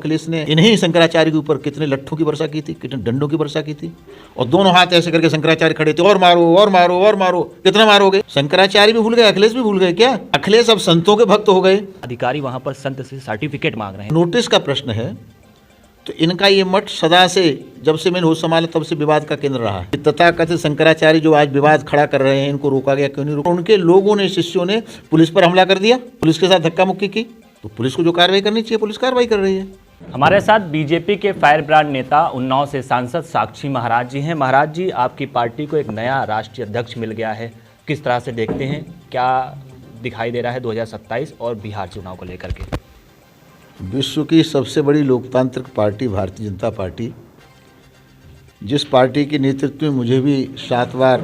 अखिलेश ने इन्हीं शंकराचार्य के ऊपर कितने लट्ठों की वर्षा की थी, कितने डंडों की वर्षा की थी, और दोनों हाथ ऐसे करके शंकराचार्य खड़े थे, और मारो और मारो और मारो, कितना मारोगे। शंकराचार्य भी भूल गए, अखिलेश भी भूल गए क्या? अखिलेश अब संतों के भक्त हो गए। अधिकारी वहां पर संत से सर्टिफिकेट मांग रहे हैं। नोटिस का प्रश्न है तो इनका ये मठ सदा से, जब से मैंने होश संभाला तब से विवाद का केंद्र रहा है। तथाकथित शंकराचार्य जो आज विवाद खड़ा कर रहे हैं, इनको रोका गया क्यों नहीं रोका? उनके लोगों ने, शिष्यों ने पुलिस पर हमला कर दिया, पुलिस के साथ धक्का मुक्की की, तो पुलिस को जो कार्रवाई करनी चाहिए पुलिस कार्रवाई कर रही है। हमारे साथ बीजेपी के फायर ब्रांड नेता, उन्नाव से सांसद साक्षी महाराज जी हैं। महाराज जी, आपकी पार्टी को एक नया राष्ट्रीय अध्यक्ष मिल गया है, किस तरह से देखते हैं, क्या दिखाई दे रहा है 2027 और बिहार चुनाव को लेकर के? विश्व की सबसे बड़ी लोकतांत्रिक पार्टी भारतीय जनता पार्टी, जिस पार्टी के नेतृत्व में मुझे भी 7 बार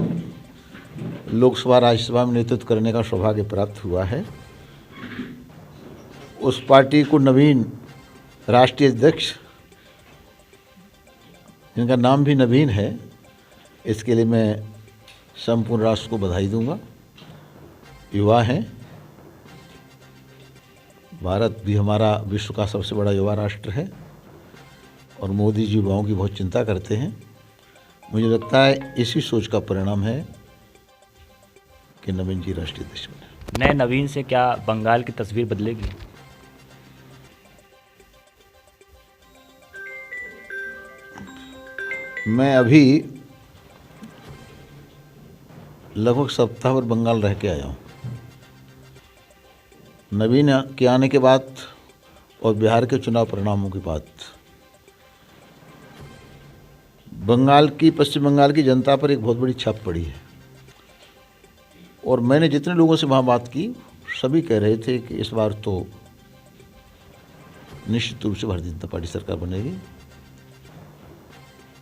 लोकसभा राज्यसभा में नेतृत्व करने का सौभाग्य प्राप्त हुआ है, उस पार्टी को नवीन राष्ट्रीय अध्यक्ष, जिनका नाम भी नवीन है, इसके लिए मैं संपूर्ण राष्ट्र को बधाई दूंगा। युवा हैं, भारत भी हमारा विश्व का सबसे बड़ा युवा राष्ट्र है और मोदी जी युवाओं की बहुत चिंता करते हैं। मुझे लगता है इसी सोच का परिणाम है कि नवीन जी राष्ट्रीय अध्यक्ष बने। नए नवीन से क्या बंगाल की तस्वीर बदलेगी? मैं अभी लगभग सप्ताह भर बंगाल रह के आया हूँ। नवीन के आने के बाद और बिहार के चुनाव परिणामों के बाद पश्चिम बंगाल की जनता पर एक बहुत बड़ी छाप पड़ी है, और मैंने जितने लोगों से वहाँ बात की सभी कह रहे थे कि इस बार तो निश्चित रूप से भारतीय जनता पार्टी सरकार बनेगी,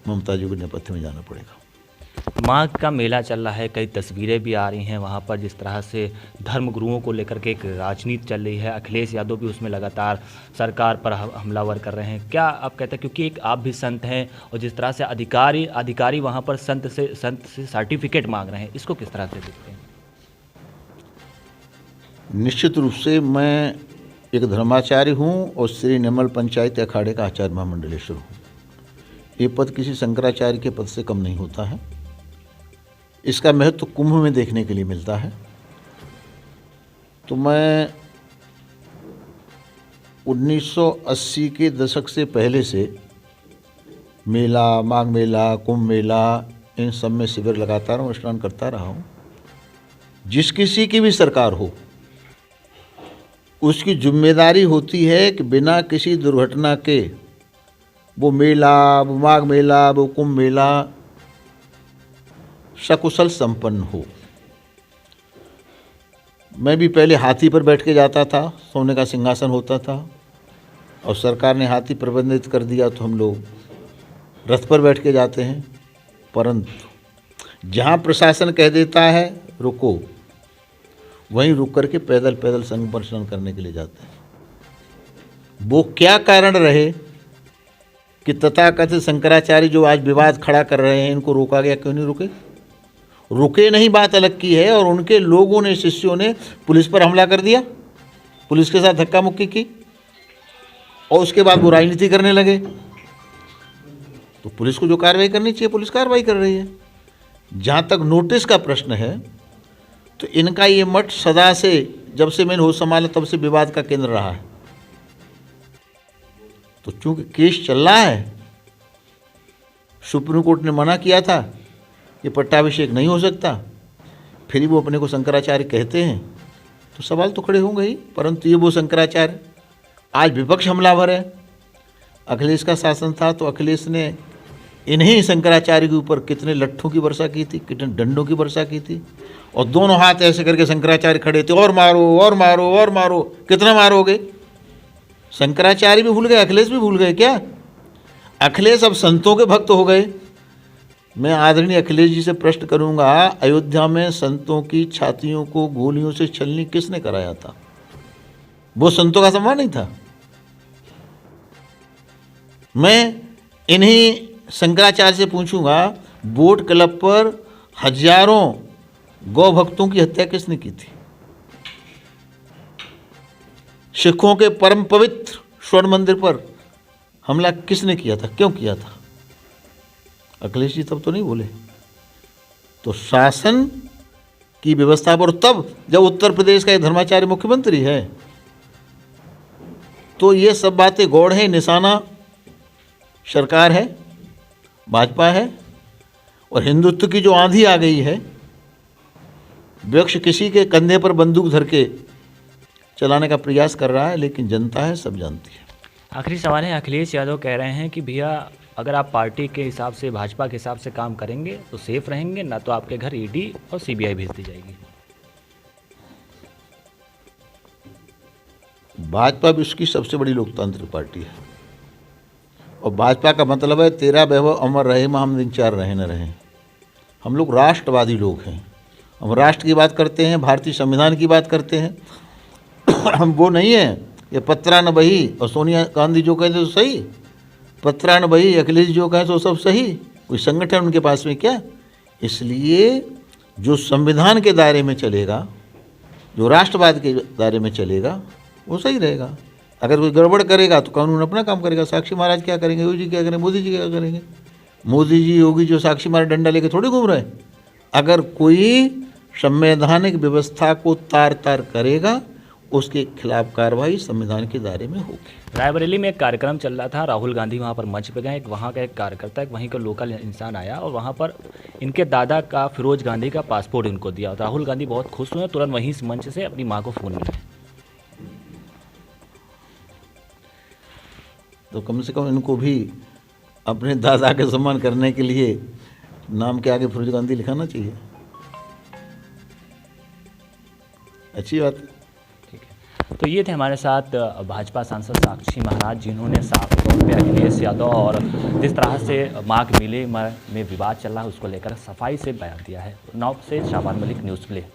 ममता जी को नेपथ्य में जाना पड़ेगा। माघ का मेला चल रहा है, कई तस्वीरें भी आ रही हैं वहाँ पर, जिस तरह से धर्मगुरुओं को लेकर के एक राजनीति चल रही है। अखिलेश यादव भी उसमें लगातार सरकार पर हमलावर कर रहे हैं। क्या आप कहते हैं, क्योंकि एक आप भी संत हैं, और जिस तरह से अधिकारी वहाँ पर संत से सर्टिफिकेट मांग रहे हैं, इसको किस तरह से देखते हैं? निश्चित रूप से मैं एक धर्माचार्य हूँ और श्री निर्मल पंचायत अखाड़े का आचार्य महामंडलेश्वर हूँ। ये पद किसी शंकराचार्य के पद से कम नहीं होता है। इसका महत्व कुंभ में देखने के लिए मिलता है। तो मैं 1980 के दशक से पहले से मेला, माघ मेला, कुंभ मेला, इन सब में शिविर लगाता रहा हूँ, स्नान करता रहा हूँ। जिस किसी की भी सरकार हो, उसकी जिम्मेदारी होती है कि बिना किसी दुर्घटना के वो मेला, वो माघ मेला, वो कुंभ मेला सकुशल संपन्न हो। मैं भी पहले हाथी पर बैठ के जाता था, सोने का सिंहासन होता था, और सरकार ने हाथी प्रबंधित कर दिया तो हम लोग रथ पर बैठ के जाते हैं। परंतु जहाँ प्रशासन कह देता है रुको, वहीं रुक करके पैदल पैदल संगम पर स्नान करने के लिए जाते हैं। वो क्या कारण रहे कि तथाकथित शंकराचार्य जो आज विवाद खड़ा कर रहे हैं, इनको रोका गया क्यों नहीं रुके? रुके नहीं, बात अलग की है, और उनके लोगों ने, शिष्यों ने पुलिस पर हमला कर दिया, पुलिस के साथ धक्का मुक्की की, और उसके बाद वो राजनीति करने लगे। तो पुलिस को जो कार्रवाई करनी चाहिए पुलिस कार्रवाई कर रही है। जहाँ तक नोटिस का प्रश्न है तो इनका ये मठ सदा से, जब से मैंने होश संभाला तब से विवाद का केंद्र रहा है। तो चूंकि केस चल रहा है, सुप्रीम कोर्ट ने मना किया था ये पट्टाभिषेक नहीं हो सकता, फिर वो अपने को शंकराचार्य कहते हैं, तो सवाल तो खड़े होंगे ही। परंतु ये वो शंकराचार्य आज विपक्ष हमलावर है। अखिलेश का शासन था तो अखिलेश ने इन्हीं शंकराचार्य के ऊपर कितने लट्ठों की वर्षा की थी, कितने डंडों की वर्षा की थी, और दोनों हाथ ऐसे करके शंकराचार्य खड़े थे, और मारो और मारो और मारो, कितना मारोगे। शंकराचार्य भी भूल गए, अखिलेश भी भूल गए क्या? अखिलेश अब संतों के भक्त हो गए। मैं आदरणीय अखिलेश जी से प्रश्न करूंगा, अयोध्या में संतों की छातियों को गोलियों से छलनी किसने कराया था? वो संतों का सम्मान नहीं था? मैं इन्हीं शंकराचार्य से पूछूंगा, बोट क्लब पर हजारों गौ भक्तों की हत्या किसने की थी? सिखों के परम पवित्र स्वर्ण मंदिर पर हमला किसने किया था, क्यों किया था? अखिलेश जी तब तो नहीं बोले। तो शासन की व्यवस्था पर, तब जब उत्तर प्रदेश का एक धर्माचार्य मुख्यमंत्री है, तो ये सब बातें गौड़ हैं, निशाना सरकार है, भाजपा है, और हिंदुत्व की जो आंधी आ गई है, विपक्ष किसी के कंधे पर बंदूक धर के चलाने का प्रयास कर रहा है, लेकिन जनता है, सब जानती है। आखिरी सवाल है, अखिलेश यादव कह रहे हैं कि भैया अगर आप पार्टी के हिसाब से, भाजपा के हिसाब से काम करेंगे तो सेफ रहेंगे, ना तो आपके घर ईडी और सीबीआई भेज दी जाएगी। भाजपा विश्व की सबसे बड़ी लोकतांत्रिक पार्टी है, और भाजपा का मतलब है तेरा वैभव अमर रहे, हम दिन चार रहे न रहे। हम लोग राष्ट्रवादी लोग हैं, हम राष्ट्र की बात करते हैं, भारतीय संविधान की बात करते हैं। हम वो नहीं हैं ये पत्रा न बही, और सोनिया गांधी जो कहते तो सही, पत्रा न बही, अखिलेश जो कहे तो सब सही, कोई संगठन उनके पास में क्या? इसलिए जो संविधान के दायरे में चलेगा, जो राष्ट्रवाद के दायरे में चलेगा, वो सही रहेगा। अगर कोई गड़बड़ करेगा तो कानून अपना काम करेगा। साक्षी महाराज क्या करेंगे, योगी जी क्या करेंगे, मोदी जी क्या करेंगे? मोदी जी योगी जो साक्षी महाराज डंडा लेके थोड़ी घूम रहे हैं। अगर कोई संवैधानिक व्यवस्था को तार तार करेगा, उसके खिलाफ कार्रवाई संविधान के दायरे में होगी। रायबरेली में एक कार्यक्रम चल रहा था, राहुल गांधी वहाँ पर मंच पे गए, एक वहाँ का एक कार्यकर्ता, एक वहीं का लोकल इंसान आया और वहाँ पर इनके दादा का, फिरोज गांधी का पासपोर्ट इनको दिया। राहुल गांधी बहुत खुश हुए, तुरंत वहीं इस मंच से अपनी माँ को फ़ोन मिलाया। तो कम से कम इनको भी अपने दादा का सम्मान करने के लिए नाम के आगे फिरोज गांधी लिखाना चाहिए। अच्छी बात है। ठीक है, तो ये थे हमारे साथ भाजपा सांसद साक्षी महाराज, जिन्होंने साफ तौर पे अखिलेश यादव और जिस तरह से माघ मेले में विवाद चल रहा है उसको लेकर सफाई से बयान दिया है। नौ से शाबान मलिक, न्यूज़ प्ले।